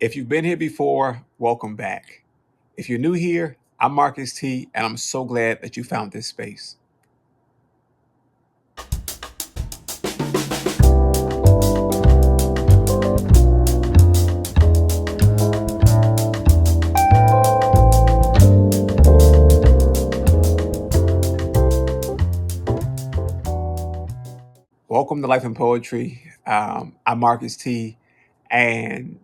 If you've been here before, welcome back. If you're new here, I'm Marcus T, and I'm so glad that you found this space. Welcome to Life and Poetry. I'm Marcus T, and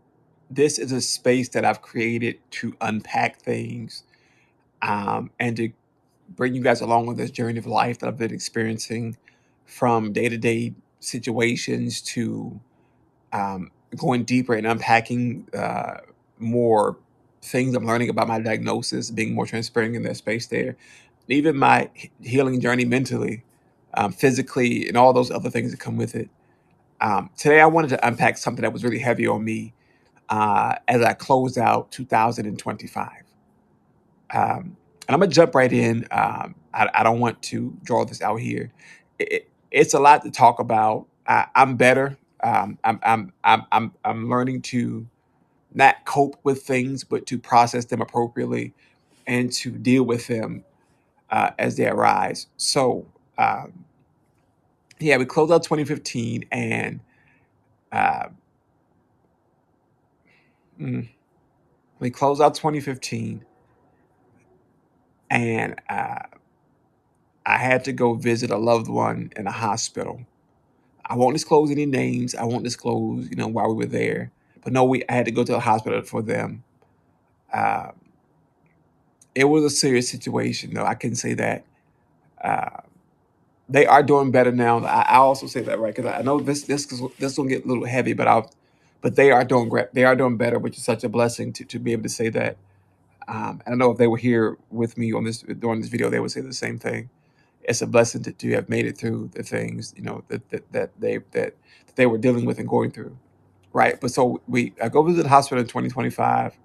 this is a space that I've created to unpack things and to bring you guys along with this journey of life that I've been experiencing from day to day situations to going deeper and unpacking more things I'm learning about my diagnosis, being more transparent in that space there, even my healing journey mentally, physically, and all those other things that come with it. Today, I wanted to unpack something that was really heavy on me as I closed out 2025. And I'm gonna jump right in. I don't want to draw this out here. It's a lot to talk about. I'm better. I'm learning to not cope with things, but to process them appropriately and to deal with them as they arise. So, um, yeah, we closed out 2015, and uh, mm, we closed out 2015, and I had to go visit a loved one in a hospital. I won't disclose any names. I won't disclose, why we were there. But no, I had to go to the hospital for them. Uh, it was a serious situation, though. I can say that. Uh, they are doing better now. I also say that, right, because I know this will get a little heavy, but they are doing great. They are doing better, which is such a blessing to be able to say that. And I know if they were here with me on this during this video, they would say the same thing. It's a blessing to have made it through the things that they were dealing with and going through, right? But so I go visit the hospital in 2025,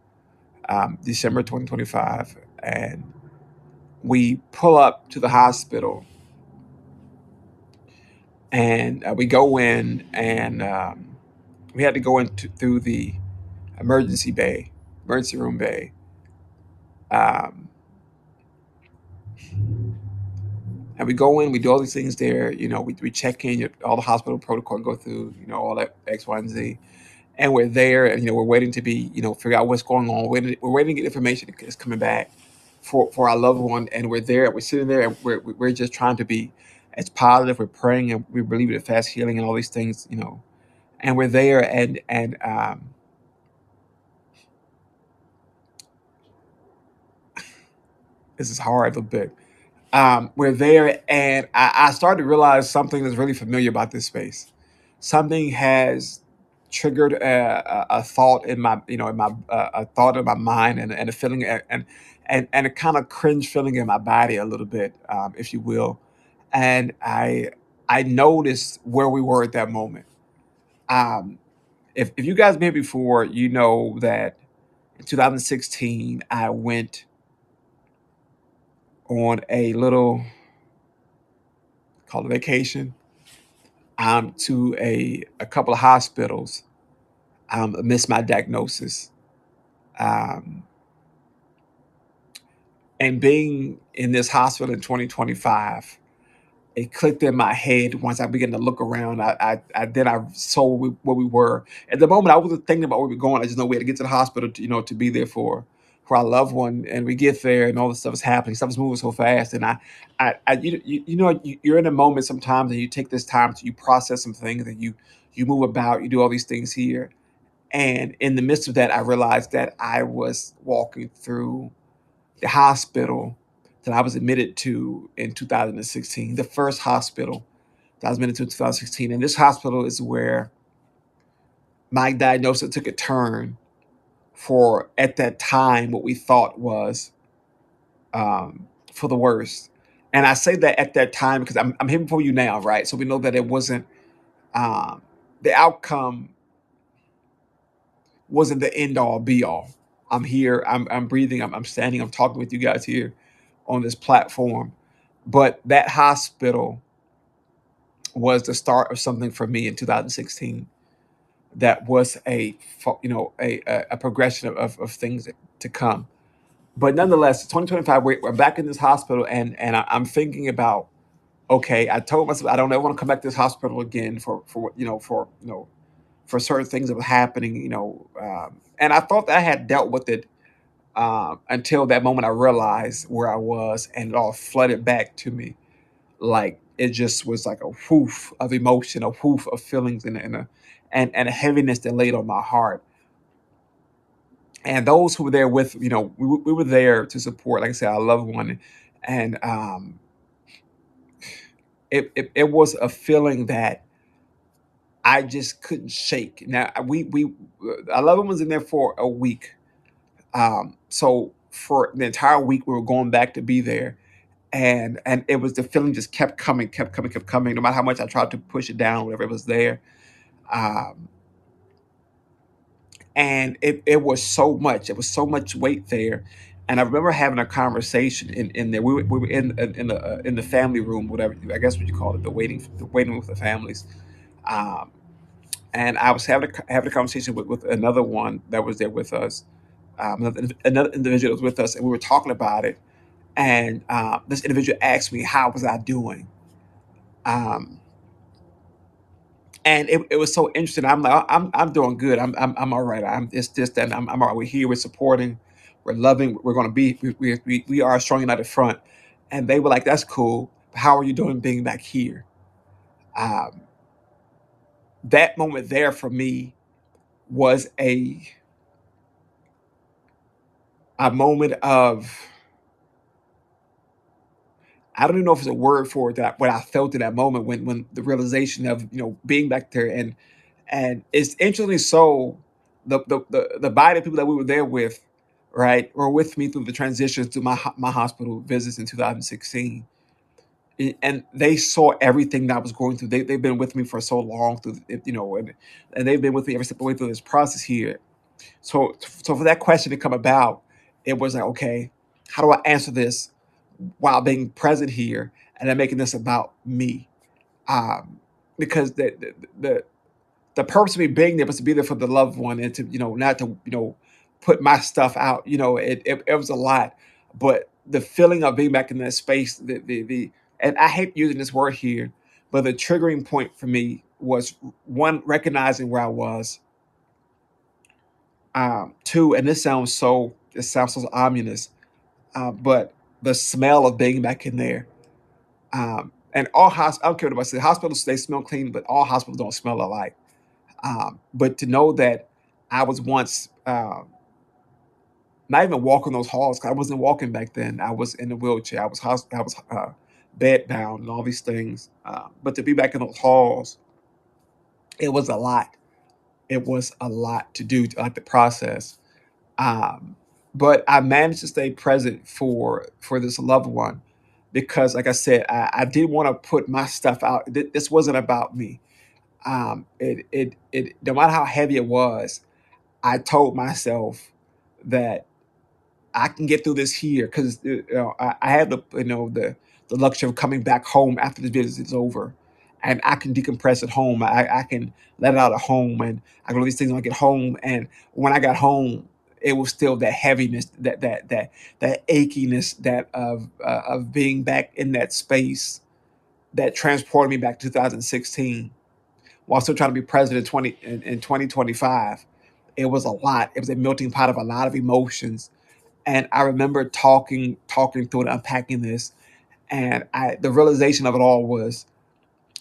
December 2025, and we pull up to the hospital, and we go in, and we had to go through the emergency room bay. Um, and we go in, we do all these things there. We check in, all the hospital protocol, go through, all that X, Y, and Z. And we're there, and we're waiting to be, figure out what's going on. We're waiting to get information that's coming back for our loved one, and we're there. We're sitting there, and we're just trying to be as positive. We're praying, and we believe in fast healing and all these things. And we're there, and this is hard a little bit. We're there, and I started to realize something that's really familiar about this space. Something has triggered a thought in my, a thought in my mind, and a feeling, and a kind of cringe feeling in my body a little bit, if you will. And I noticed where we were at that moment. Um, if you guys been here before, you know that in 2016 I went on a little called a vacation to a couple of hospitals amidst my diagnosis. Um, and being in this hospital in 2025, it clicked in my head once I began to look around. I saw where we were. At the moment, I wasn't thinking about where we were going. I just know we had to get to the hospital to be there for our loved one. And we get there, and all this stuff is happening. Stuff is moving so fast, and you're in a moment sometimes, and you take this time to you process some things, and you move about, you do all these things here. And in the midst of that, I realized that I was walking through the hospital that I was admitted to in 2016, the first hospital that I was admitted to in 2016. And this hospital is where my diagnosis took a turn for, at that time, what we thought was for the worst. And I say that at that time because I'm here before you now, right? So we know that it wasn't, um, the outcome wasn't the end all be all. I'm here, I'm breathing, I'm standing, I'm talking with you guys here on this platform. But that hospital was the start of something for me in 2016. that was a progression of things to come. But nonetheless, 2025, we're back in this hospital, and I'm thinking about, okay, I told myself I don't ever want to come back to this hospital again for certain things that were happening, and I thought that I had dealt with it until that moment I realized where I was, and it all flooded back to me. Like it just was like a whoof of emotion, a whoof of feelings, and a heaviness that laid on my heart. And those who were there with, we were there to support, like I said, our loved one, and it was a feeling that I just couldn't shake. Now we our loved one was in there for a week, so for the entire week we were going back to be there, and it was the feeling just kept coming, kept coming, kept coming. No matter how much I tried to push it down, whatever it was there, um, and it was so much. It was so much weight there. And I remember having a conversation in there. We were in the family room, whatever I guess what you call it, the waiting room with the families. Um, and I was having a conversation with another one that was there with us, another individual that was with us, and we were talking about it. And this individual asked me how was I doing, um, and it was so interesting. I'm like, I'm doing good. I'm all right. It's just that I'm all right. We're here. We're supporting. We're loving. We're going to be. We are strong united front. And they were like, that's cool. How are you doing being back here? Um, that moment there for me was a moment of, I don't even know if it's a word for it, that what I felt in that moment when the realization of being back there. And it's interestingly so, the body of people that we were there with, right, were with me through the transitions to my hospital visits in 2016. And they saw everything that I was going through. They've been with me for so long through and they've been with me every step of the way through this process here. So for that question to come about, it was like, okay, how do I answer this while being present here and then making this about me? Um, because the purpose of me being there was to be there for the loved one, and to not to put my stuff out. It was a lot, but the feeling of being back in that space, the and I hate using this word here, but the triggering point for me was, one, recognizing where I was. Two, and it sounds so ominous, but the smell of being back in there. And all hospitals, I don't care what I say, hospitals, they smell clean, but all hospitals don't smell alike. But to know that I was once not even walking those halls, 'cause I wasn't walking back then. I was in a wheelchair. I was bed bound and all these things. But to be back in those halls, it was a lot. It was a lot to do, to like the process. Um, but I managed to stay present for this loved one because, like I said, I didn't want to put my stuff out. This wasn't about me. It no matter how heavy it was, I told myself that I can get through this here because I have the luxury of coming back home after the visit is over, and I can decompress at home. I can let it out at home, and I can do these things when I get home. And when I got home, it was still that heaviness, that achiness, that of being back in that space that transported me back to 2016 while still trying to be president in 2025. It was a lot. It was a melting pot of a lot of emotions. And I remember talking through and unpacking this. And the realization of it all was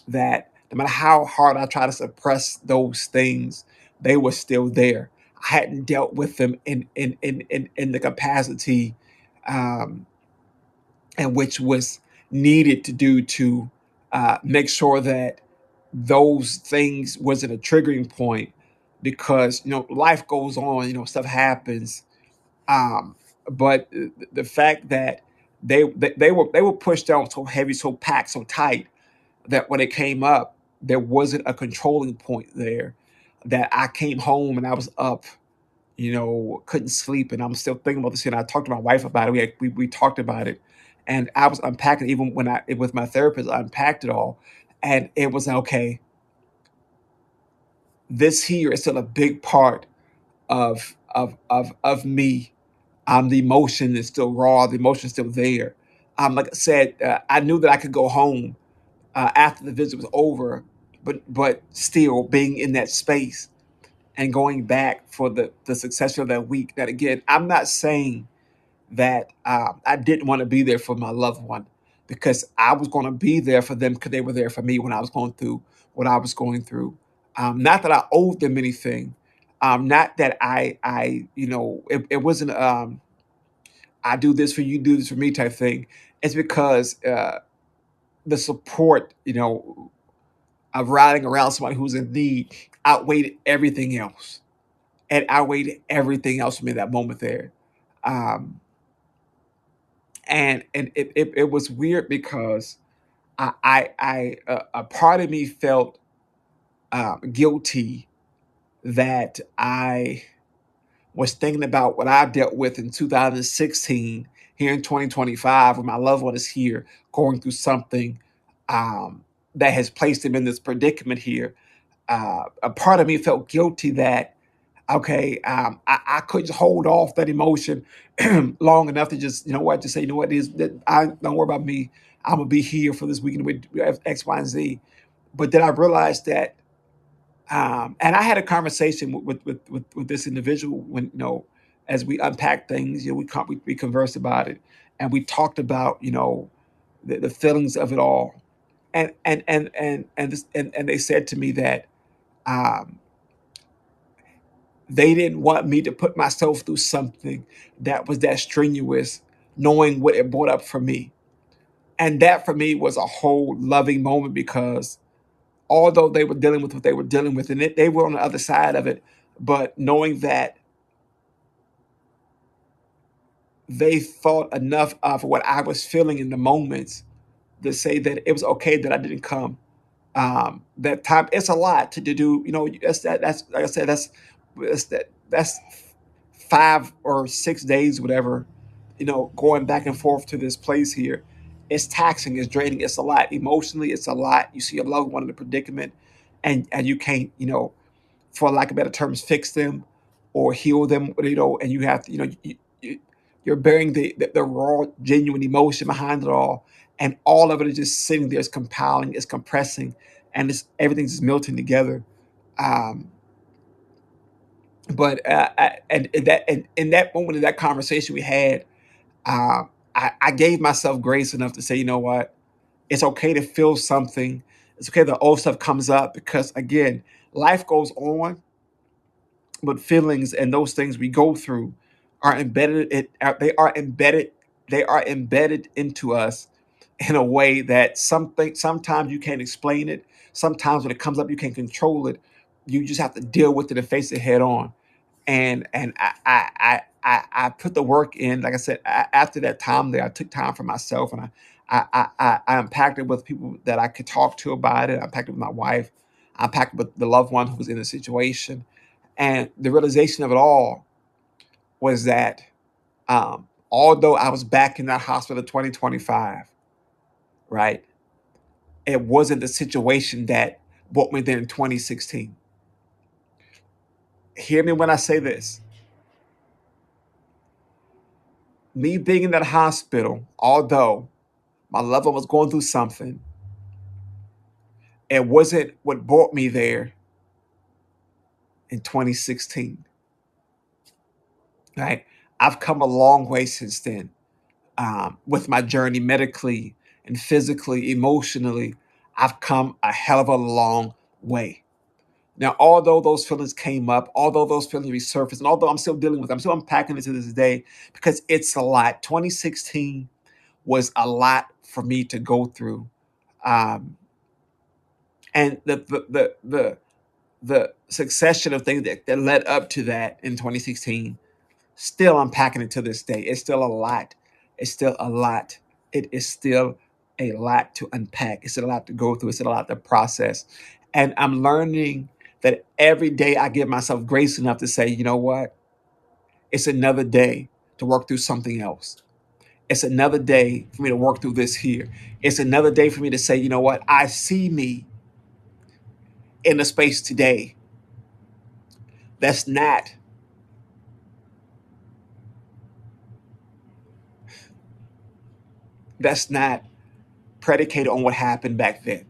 that no matter how hard I try to suppress those things, they were still there. I hadn't dealt with them in the capacity um, and which was needed to do to make sure that those things wasn't a triggering point, because life goes on, stuff happens. um but the fact that they were pushed down so heavy, so packed, so tight, that when it came up, there wasn't a controlling point there. That I came home and I was up, couldn't sleep, and I'm still thinking about this. And I talked to my wife about it. We talked about it, and I was unpacking. Even when I with my therapist, I unpacked it all, and it was okay. this here is still a big part of me. The emotion is still raw. The emotion is still there. Like I said, I knew that I could go home after the visit was over, but still being in that space and going back for the success of that week. That again, I'm not saying that I didn't want to be there for my loved one, because I was going to be there for them because they were there for me when I was going through what I was going through. Not that I owed them anything. Not that it wasn't I do this for you, do this for me type thing. It's because the support, of riding around somebody who's in need outweighed everything else. And outweighed everything else for me that moment there. Um, and it was weird because a part of me felt guilty that I was thinking about what I dealt with in 2016 here in 2025 when my loved one is here going through something that has placed him in this predicament here. A part of me felt guilty that okay, I couldn't hold off that emotion long enough to just, just say, it is that I don't worry about me. I'm gonna be here for this weekend with X, Y, and Z. But then I realized that, and I had a conversation with this individual when, as we unpacked things, we conversed about it, and we talked about, the feelings of it all, and they said to me that um, they didn't want me to put myself through something that was that strenuous, knowing what it brought up for me. And that for me was a whole loving moment because although they were dealing with what they were dealing with, and they were on the other side of it, but knowing that they thought enough of what I was feeling in the moments to say that it was okay that I didn't come. That time, it's a lot to do. That's like I said, that's 5 or 6 days, whatever. Going back and forth to this place here, it's taxing, it's draining, it's a lot emotionally. It's a lot. You see a loved one in a predicament, and you can't, for lack of better terms, fix them or heal them. And you have to, you're bearing the raw, genuine emotion behind it all, and all of it is just sitting there. It's compiling, it's compressing, and everything's just melting together. Um, but and in that moment, in that conversation we had, I gave myself grace enough to say, you know what, it's okay to feel something. It's okay that old stuff comes up because again, life goes on, but feelings and those things we go through are embedded. They are embedded into us in a way that sometimes you can't explain it. Sometimes when it comes up, you can't control it. You just have to deal with it and face it head on. And I put the work in. Like I said, after that time there, I took time for myself, and I unpacked it with people that I could talk to about it. I unpacked it with my wife. I unpacked it with the loved one who was in the situation, and the realization of it all was that although I was back in that hospital in 2025, right, it wasn't the situation that brought me there in 2016. Hear me when I say this. Me being in that hospital, although my loved one was going through something, it wasn't what brought me there in 2016. Right? I've come a long way since then with my journey medically and physically, emotionally. I've come a hell of a long way. Now, although those feelings came up, although those feelings resurfaced, and although I'm still dealing with them, I'm still unpacking it to this day because it's a lot. 2016 was a lot for me to go through. Um, and the succession of things that led up to that in 2016, still unpacking it to this day. It's still a lot. It's still a lot. It is still a lot to unpack. It's still a lot to go through. It's still a lot to process. And I'm learning that every day I give myself grace enough to say, you know what? It's another day to work through something else. It's another day for me to work through this here. It's another day for me to say, you know what? I see me in the space today that's not that's not predicated on what happened back then.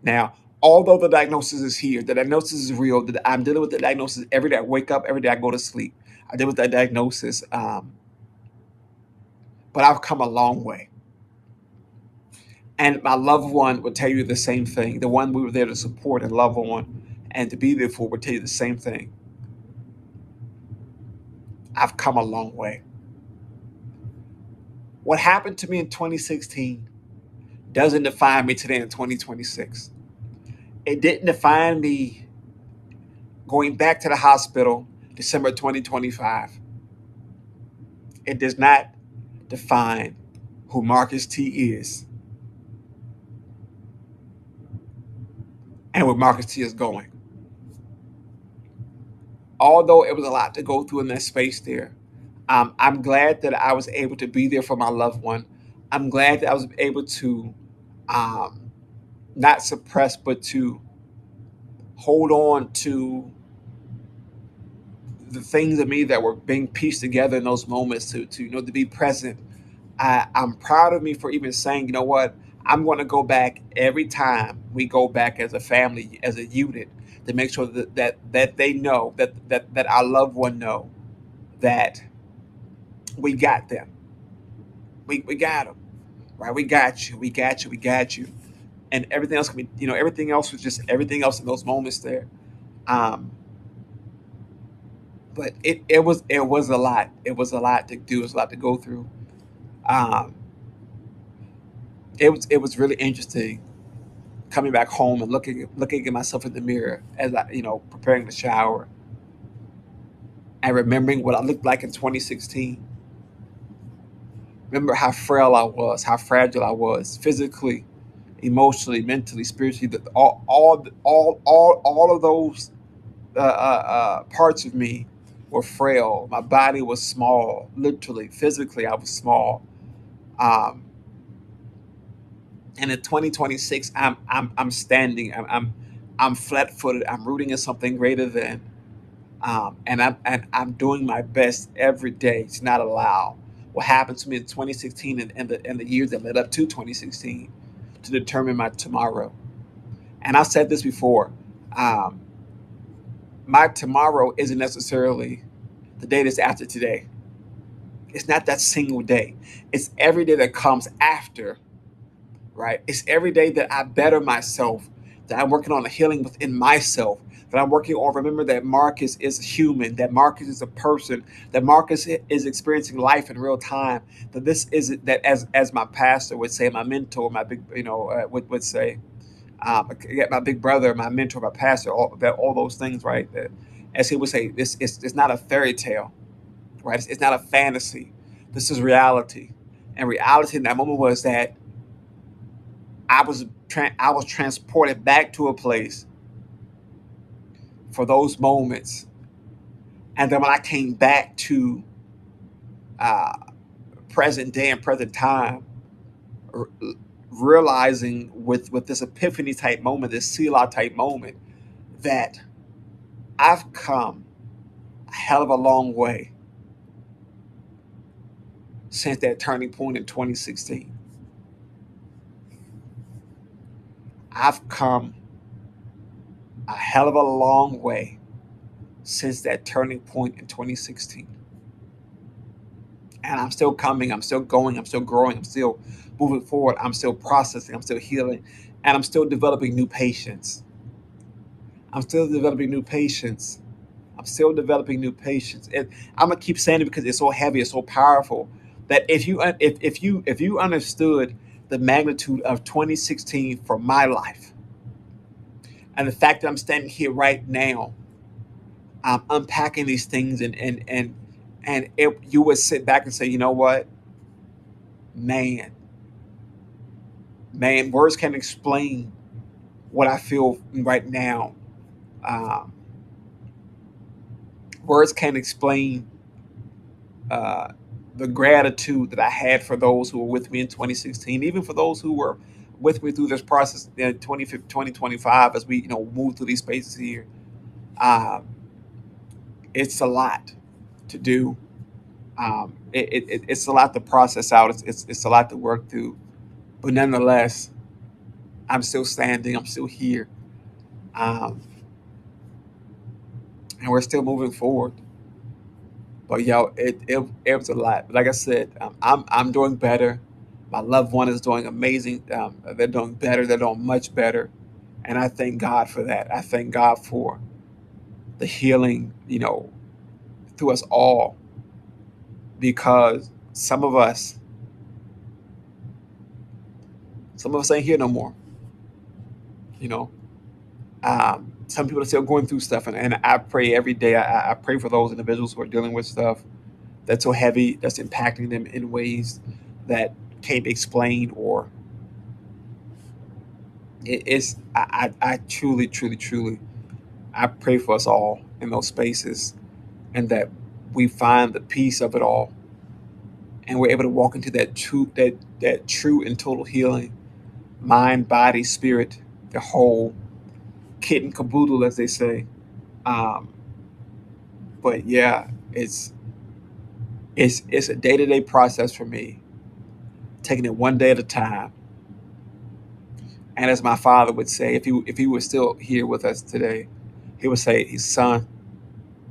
Now, although the diagnosis is here, the diagnosis is real. That I'm dealing with the diagnosis every day. I wake up every day. I go to sleep. I deal with that diagnosis, but I've come a long way. And my loved one would tell you the same thing. The one we were there to support and love on and to be there for would tell you the same thing. I've come a long way. What happened to me in 2016 doesn't define me today in 2026. It didn't define me going back to the hospital December 2025. It does not define who Marcus T is and where Marcus T is going. Although it was a lot to go through in that space there, I'm glad that I was able to be there for my loved one. I'm glad that I was able to um, not suppress, but to hold on to the things of me that were being pieced together in those moments to to be present. I'm proud of me for even saying, you know what, I'm going to go back every time we go back as a family, as a unit, to make sure that they know that our loved one know that we got them. We got them, right? We got you. We got you. We got you. And everything else can be, everything else was just everything else in those moments there. Um, but it was a lot. It was a lot to do. It was a lot to go through. Um, it was really interesting coming back home and looking at myself in the mirror as I preparing the shower and remembering what I looked like in 2016. Remember how frail I was, how fragile I was physically, emotionally, mentally, spiritually. All of those parts of me were frail. My body was small, literally, physically, I was small. Um, and in 2026, I'm standing. I'm flat-footed. I'm rooting in something greater than. And I'm doing my best every day to not allow what happened to me in 2016 and the years that led up to 2016 to determine my tomorrow. And I've said this before. Um, my tomorrow isn't necessarily the day that's after today. It's not that single day. It's every day that comes after, right? It's every day that I better myself, that I'm working on the healing within myself, that I'm working on. Remember that Marcus is human, that Marcus is a person, that Marcus is experiencing life in real time. That this is that as my pastor would say, my mentor, my big, would say, my big brother, my mentor, my pastor, all those things, right? That, as he would say, this is it's not a fairy tale, right? It's not a fantasy. This is reality, and reality in that moment was that I was transported back to a place for those moments, and then when I came back to uh, present day and present time, r- realizing with this epiphany type moment, this Selah type moment, that I've come a hell of a long way since that turning point in 2016. I've come a hell of a long way since that turning point in 2016. And I'm still coming, I'm still going, I'm still growing, I'm still moving forward, I'm still processing, I'm still healing, and I'm still developing new patience. I'm still developing new patience. I'm still developing new patience. And I'm gonna keep saying it because it's so heavy, it's so powerful. That if you understood the magnitude of 2016 for my life, and the fact that I'm standing here right now, I'm unpacking these things, and you would sit back and say, you know what, man, words can't explain what I feel right now. Um, Words can't explain uh, the gratitude that I had for those who were with me in 2016, even for those who were with me through this process in 2025 as we move through these spaces here. Um, it's a lot to do. It's a lot to process out. It's a lot to work through. But nonetheless, I'm still standing. I'm still here, um, and we're still moving forward. But yo, it was a lot. But like I said, I'm doing better. My loved one is doing amazing. They're doing better. They're doing much better, and I thank God for that. I thank God for the healing, through us all, because some of us ain't here no more. You know, some people are still going through stuff, and I pray every day. I pray for those individuals who are dealing with stuff that's so heavy, that's impacting them in ways that can't be explained, or I truly, truly, truly, I pray for us all in those spaces, and that we find the peace of it all, and we're able to walk into that true and total healing, mind, body, spirit, the whole kit and caboodle, as they say. Um, but yeah, it's a day to day process for me, taking it one day at a time. And as my father would say, if he was still here with us today, he would say, "His son,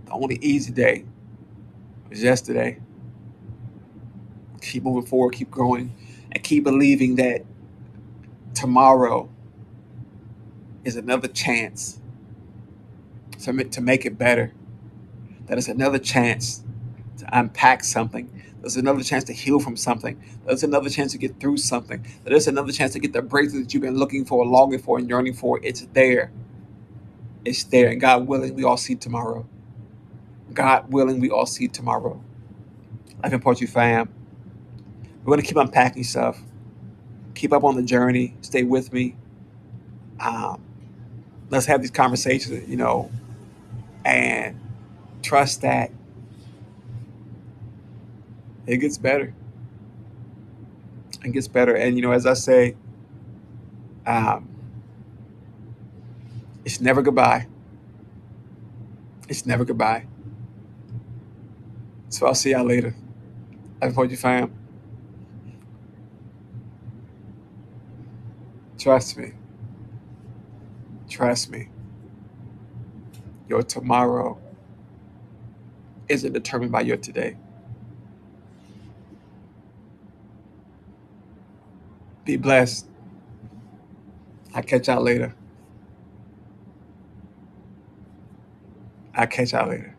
the only easy day was yesterday. Keep moving forward, keep growing, and keep believing that tomorrow is another chance to make it better. That is another chance to unpack something. There's another chance to heal from something. There's another chance to get through something. There's another chance to get the breakthrough that you've been looking for, longing for, and yearning for. It's there. It's there. And God willing, we all see tomorrow. God willing, we all see tomorrow. Life Import You fam. We're going to keep unpacking stuff. Keep up on the journey. Stay with me. Um, let's have these conversations, and trust that it gets better. It gets better. And, as I say, um, it's never goodbye. It's never goodbye. So I'll see y'all later. Life Import You fam. Trust me. Trust me. Your tomorrow isn't determined by your today. Be blessed. I'll catch y'all later. I'll catch y'all later.